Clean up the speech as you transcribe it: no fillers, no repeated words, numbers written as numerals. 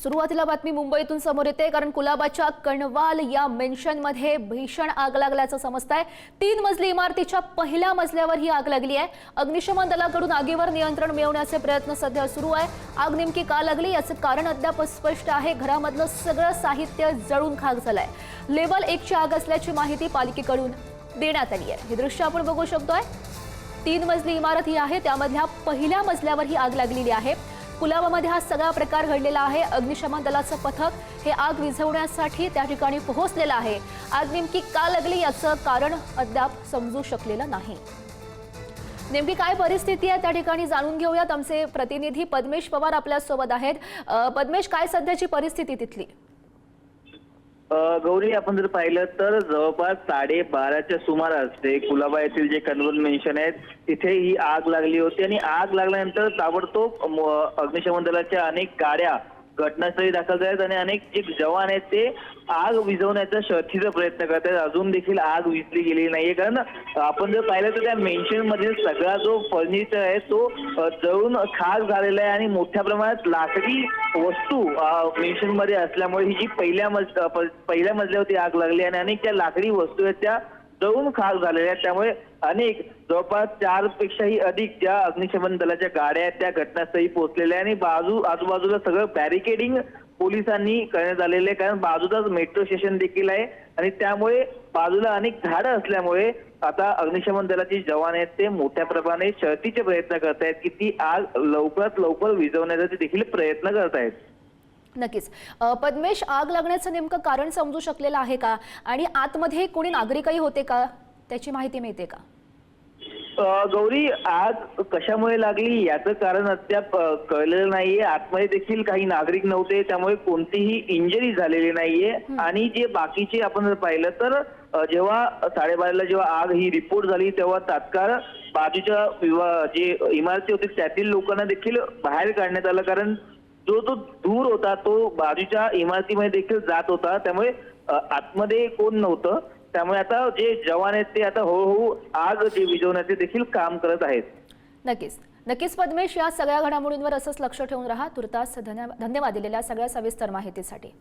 सुरुवातीला बातमी मुंबईतून समोर येते कारण कुलाबाच्या कणवाल या मेन्शनमध्ये भीषण आग लागल्याचं समजतंय। 3 मजली इमारतीच्या पहिल्या मजल्यावर ही आग लागली आहे। अग्निशमन दलाकडून आगीवर नियंत्रण मिळवण्याचे प्रयत्न सध्या सुरू आहे। आग नेमकी का लागली याचं कारण अद्याप स्पष्ट आहे। घरामधलं सगळं साहित्य जळून खाक झालंय। लेवल 1 ची आग असल्याची माहिती पालिकेकडून देण्यात आली आहे। हे दृश्य आपण बघू शकतोय। 3 मजली इमारत ही आहे, त्यामधल्या पहिल्या मजल्यावर ही आग लागलेली आहे। कुलाबामध्ये हा सगळा प्रकार घडलेला आहे। अग्निशमन दलाचं पथक हे आग विझवण्यासाठी त्या ठिकाणी पोहोचलेलं आहे। आग नेमकी का लागली याचं कारण अद्याप समजू शकलेलं नाही। नेमकी काय परिस्थिती आहे त्या ठिकाणी जाणून घेऊयात। आमचे प्रतिनिधी पद्मेश पवार आपल्या सोबत आहेत। पद्मेश, काय सध्याची परिस्थिती तिथली? गौरी, आपण जर पाहिलं तर जवळपास 12:30च्या सुमारास ते कुलाबा येथील जे कन्वर्ट मेन्शन आहेत तिथे ही आग लागली होती आणि आग लागल्यानंतर ताबडतोब अग्निशमन दलाच्या अनेक गाड्या घटनास्थळी दाखल झाल्यात आणि अनेक जे जवान आहेत ते आग विझवण्याचा शर्थीचा प्रयत्न करत आहेत। अजून देखील आग विझली गेलेली नाहीये, कारण आपण जर पाहिलं तर त्या मेन्शन मध्ये सगळा जो फर्निचर आहे तो जळून खाक झालेला आहे आणि मोठ्या प्रमाणात लाकडी वस्तू मेन्शन मध्ये असल्यामुळे ही जी पहिल्या मजल्यावरती आग लागली आणि अनेक त्या लाकडी वस्तू आहेत त्या जळून खाक झालेल्या आहेत। त्यामुळे अनेक जवळपास 4 पेक्षाही अधिक ज्या अग्निशमन दलाच्या गाड्या आहेत त्या घटनास्थळी पोहोचलेल्या आणि आजूबाजूला सगळं बॅरिकेडिंग पोलिसांनी करण्यात आलेले आहे, कारण बाजूलाच मेट्रो स्टेशन देखील आहे आणि त्यामुळे बाजूला अनेक झाडं असल्यामुळे आता अग्निशमन दलाचे जवान आहेत ते मोठ्या प्रमाणात शर्थीचे प्रयत्न करत आहेत की ती आग लवकरात लवकर विझवण्याचा देखील प्रयत्न करत आहेत। नक्कीच पद्मेश, आग लागण्याचं नेमकं कारण समजू शकलेलं आहे का आणि आतमध्ये कोणी नागरिकही होते का, त्याची माहिती मिळते का? गौरी, आग कशामुळे लागली याचं कारण अद्याप कळलेलं नाहीये। आतमध्ये देखील काही नागरिक नव्हते, त्यामुळे कोणतीही इंजरी झालेली नाहीये आणि जे बाकीचे आपण जर पाहिलं तर जेव्हा 12:30ला जेव्हा आग ही रिपोर्ट झाली तेव्हा तात्काळ बाजूच्या जे इमारती होती त्यातील लोकांना देखील बाहेर काढण्यात आलं, कारण जो धूर होता तो बाजूच्या इमारतीमध्ये देखील जात होता, त्यामुळे आतमध्ये कोण नव्हतं। त्यामुळे आता जे जवान आहेत ते आता हळूहळू आग जे विझवण्याचे देखील काम करत आहेत। नक्कीच पद्मेश, या सगळ्या घडामोडींवर असंच लक्ष ठेवून राहा। तुर्तास धन्यवाद दिलेल्या सगळ्या सविस्तर माहितीसाठी।